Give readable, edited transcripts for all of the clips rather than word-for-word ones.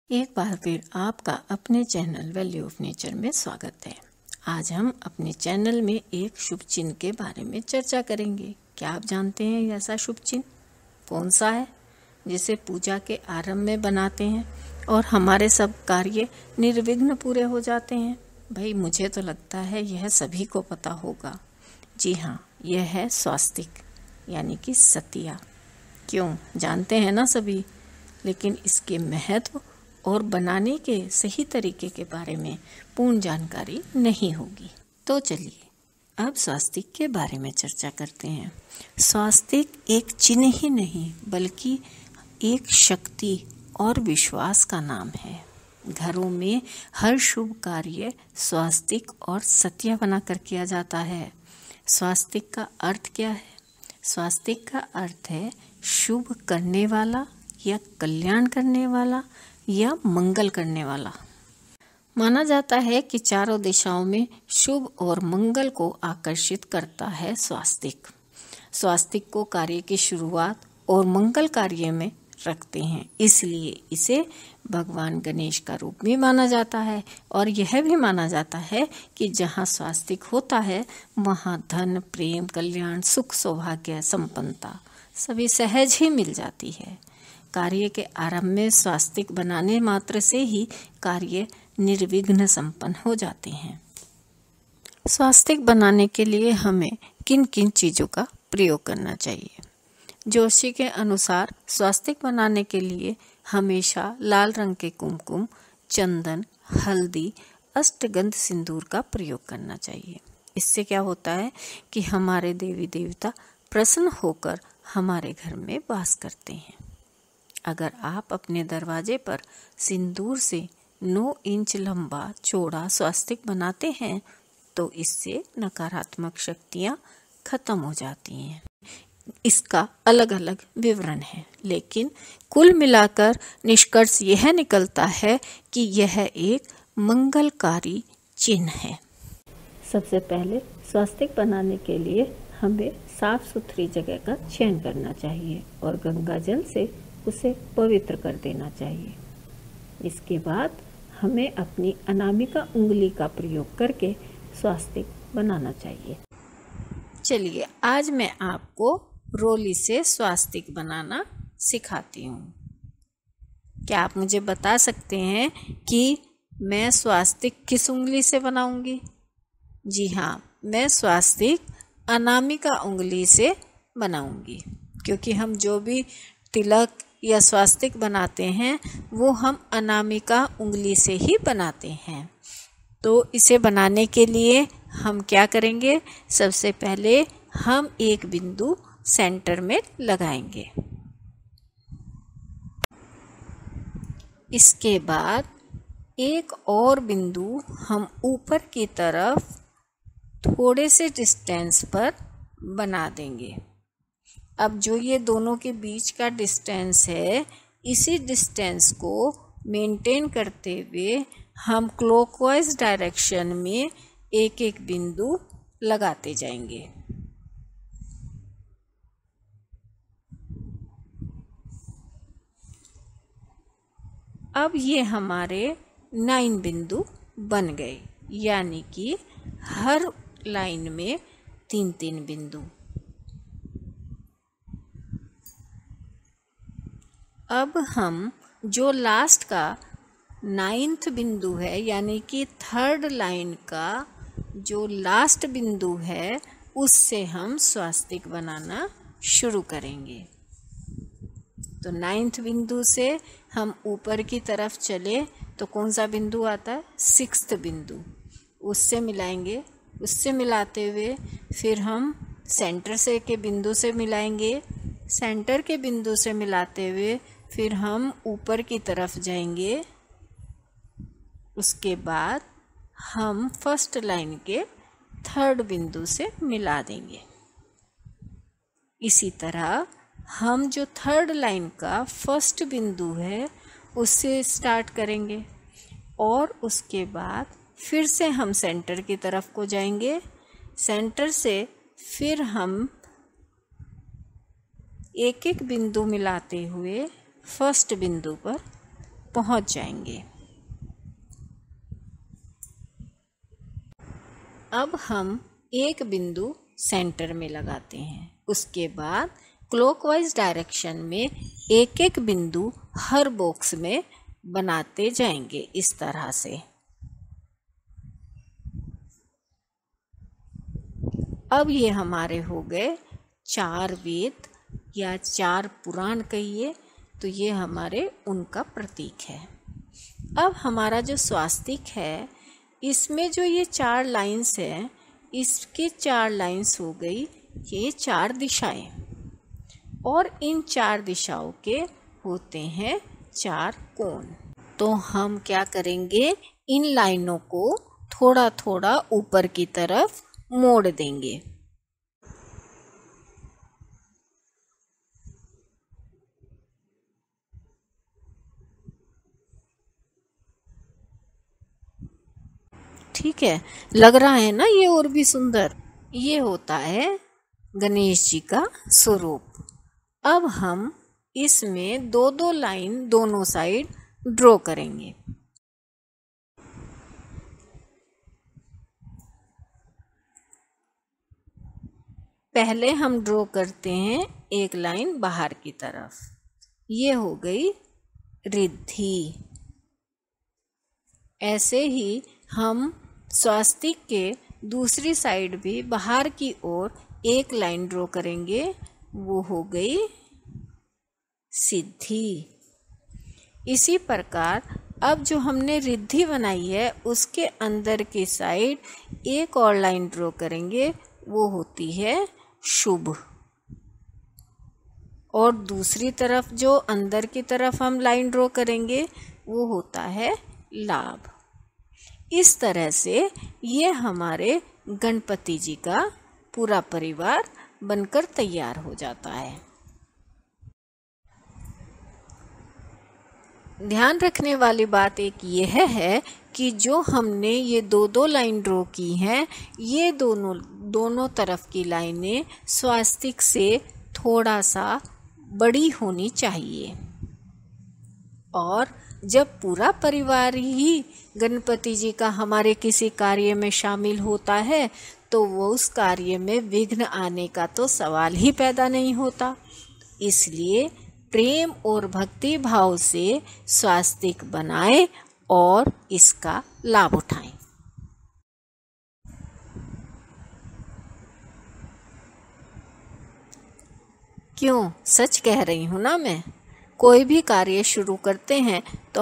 एक बार फिर आपका अपने चैनल वैल्यू ऑफ नेचर में स्वागत है। आज हम अपने चैनल में एक शुभ चिन्ह के बारे में चर्चा करेंगे। क्या आप जानते हैं ऐसा शुभ चिन्ह कौन सा है जिसे पूजा के आरंभ में बनाते हैं और हमारे सब कार्य निर्विघ्न पूरे हो जाते हैं? भाई मुझे तो लगता है यह सभी को पता होगा। जी हाँ, यह है स्वास्तिक यानी कि सतिया। क्यों जानते हैं ना सभी, लेकिन इसके महत्व और बनाने के सही तरीके के बारे में पूर्ण जानकारी नहीं होगी। तो चलिए अब स्वास्तिक के बारे में चर्चा करते हैं। स्वास्तिक एक चिन्ह ही नहीं बल्कि एक शक्ति और विश्वास का नाम है। घरों में हर शुभ कार्य स्वास्तिक और सतिया बनाकर किया जाता है। स्वास्तिक का अर्थ क्या है? स्वास्तिक का अर्थ है शुभ करने वाला या कल्याण करने वाला या मंगल करने वाला। माना जाता है कि चारों दिशाओं में शुभ और मंगल को आकर्षित करता है स्वास्तिक। स्वास्तिक को कार्य की शुरुआत और मंगल कार्य में रखते हैं, इसलिए इसे भगवान गणेश का रूप भी माना जाता है। और यह भी माना जाता है कि जहाँ स्वास्तिक होता है वहाँ धन, प्रेम, कल्याण, सुख, सौभाग्य, संपन्नता सभी सहज ही मिल जाती है। कार्य के आरंभ में स्वास्तिक बनाने मात्र से ही कार्य निर्विघ्न संपन्न हो जाते हैं। स्वास्तिक बनाने के लिए हमें किन किन चीज़ों का प्रयोग करना चाहिए? जोशी के अनुसार स्वास्तिक बनाने के लिए हमेशा लाल रंग के कुमकुम, चंदन, हल्दी, अष्टगंध सिंदूर का प्रयोग करना चाहिए। इससे क्या होता है कि हमारे देवी देवता प्रसन्न होकर हमारे घर में वास करते हैं। अगर आप अपने दरवाजे पर सिंदूर से 9 इंच लंबा चौड़ा स्वास्तिक बनाते हैं तो इससे नकारात्मक शक्तियां खत्म हो जाती हैं। इसका अलग अलग विवरण है, लेकिन कुल मिलाकर निष्कर्ष यह निकलता है कि यह एक मंगलकारी चिन्ह है। सबसे पहले स्वास्तिक बनाने के लिए हमें साफ सुथरी जगह का चयन करना चाहिए और गंगा जल से उसे पवित्र कर देना चाहिए। इसके बाद हमें अपनी अनामिका उंगली का प्रयोग करके स्वास्तिक बनाना चाहिए। चलिए आज मैं आपको रोली से स्वास्तिक बनाना सिखाती हूँ। क्या आप मुझे बता सकते हैं कि मैं स्वास्तिक किस उंगली से बनाऊंगी? जी हाँ, मैं स्वास्तिक अनामिका उंगली से बनाऊंगी, क्योंकि हम जो भी तिलक या स्वास्तिक बनाते हैं वो हम अनामिका उंगली से ही बनाते हैं। तो इसे बनाने के लिए हम क्या करेंगे? सबसे पहले हम एक बिंदु सेंटर में लगाएंगे। इसके बाद एक और बिंदु हम ऊपर की तरफ थोड़े से डिस्टेंस पर बना देंगे। अब जो ये दोनों के बीच का डिस्टेंस है, इसी डिस्टेंस को मेंटेन करते हुए हम क्लॉकवाइज डायरेक्शन में एक एक बिंदु लगाते जाएंगे। अब ये हमारे 9 बिंदु बन गए, यानी कि हर लाइन में 3-3 बिंदु। अब हम जो लास्ट का 9th बिंदु है, यानी कि थर्ड लाइन का जो लास्ट बिंदु है, उससे हम स्वास्तिक बनाना शुरू करेंगे। तो 9th बिंदु से हम ऊपर की तरफ चले तो कौन सा बिंदु आता है? 6th बिंदु। उससे मिलाएंगे। उससे मिलाते हुए फिर हम सेंटर से के बिंदु से मिलाएंगे। सेंटर के बिंदु से मिलाते हुए फिर हम ऊपर की तरफ जाएंगे। उसके बाद हम फर्स्ट लाइन के थर्ड बिंदु से मिला देंगे। इसी तरह हम जो थर्ड लाइन का फर्स्ट बिंदु है उससे स्टार्ट करेंगे और उसके बाद फिर से हम सेंटर की तरफ को जाएंगे। सेंटर से फिर हम एक एक बिंदु मिलाते हुए फर्स्ट बिंदु पर पहुंच जाएंगे। अब हम एक बिंदु सेंटर में लगाते हैं। उसके बाद क्लॉकवाइज डायरेक्शन में एक एक बिंदु हर बॉक्स में बनाते जाएंगे इस तरह से। अब ये हमारे हो गए 4 वेद या 4 पुराण कहिए, तो ये हमारे उनका प्रतीक है। अब हमारा जो स्वास्तिक है, इसमें जो ये 4 लाइंस है, इसके 4 लाइंस हो गई ये 4 दिशाएं, और इन 4 दिशाओं के होते हैं 4 कोण। तो हम क्या करेंगे, इन लाइनों को थोड़ा थोड़ा ऊपर की तरफ मोड़ देंगे। ठीक है, लग रहा है ना ये और भी सुंदर। ये होता है गणेश जी का स्वरूप। अब हम इसमें 2-2 लाइन दोनों साइड ड्रॉ करेंगे। पहले हम ड्रॉ करते हैं एक लाइन बाहर की तरफ, ये हो गई रिद्धि। ऐसे ही हम स्वास्तिक के दूसरी साइड भी बाहर की ओर एक लाइन ड्रॉ करेंगे, वो हो गई सिद्धि। इसी प्रकार अब जो हमने रिद्धि बनाई है उसके अंदर की साइड एक और लाइन ड्रॉ करेंगे, वो होती है शुभ। और दूसरी तरफ जो अंदर की तरफ हम लाइन ड्रॉ करेंगे वो होता है लाभ। इस तरह से ये हमारे गणपति जी का पूरा परिवार बनकर तैयार हो जाता है। ध्यान रखने वाली बात एक यह है कि जो हमने ये 2-2 लाइन ड्रॉ की हैं, ये दोनों तरफ की लाइनें स्वास्तिक से थोड़ा सा बड़ी होनी चाहिए। और जब पूरा परिवार ही गणपति जी का हमारे किसी कार्य में शामिल होता है, तो वो उस कार्य में विघ्न आने का तो सवाल ही पैदा नहीं होता। इसलिए प्रेम और भक्ति भाव से स्वास्तिक बनाएं और इसका लाभ उठाएं। क्यों, सच कह रही हूं ना मैं। कोई भी कार्य शुरू करते हैं तो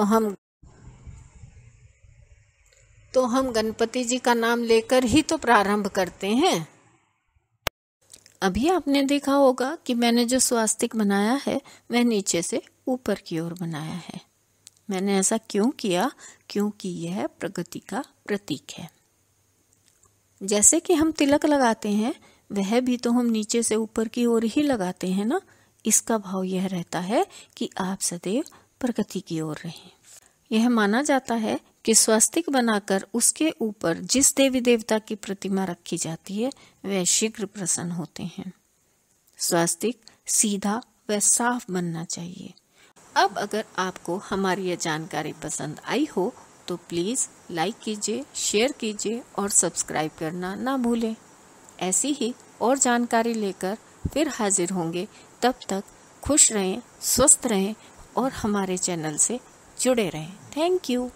हम गणपति जी का नाम लेकर ही तो प्रारंभ करते हैं। अभी आपने देखा होगा कि मैंने जो स्वास्तिक बनाया है वह नीचे से ऊपर की ओर बनाया है। मैंने ऐसा क्यों किया? क्योंकि यह प्रगति का प्रतीक है। जैसे कि हम तिलक लगाते हैं, वह भी तो हम नीचे से ऊपर की ओर ही लगाते हैं ना। इसका भाव यह रहता है कि आप सदैव प्रगति की ओर रहें। यह माना जाता है कि स्वास्तिक बनाकर उसके ऊपर जिस देवी देवता की प्रतिमा रखी जाती है वह शीघ्र प्रसन्न होते हैं। स्वास्तिक सीधा व साफ बनना चाहिए। अब अगर आपको हमारी यह जानकारी पसंद आई हो तो प्लीज़ लाइक कीजिए, शेयर कीजिए और सब्सक्राइब करना ना भूलें। ऐसी ही और जानकारी लेकर फिर हाजिर होंगे। तब तक खुश रहें, स्वस्थ रहें और हमारे चैनल से जुड़े रहें। Thank you.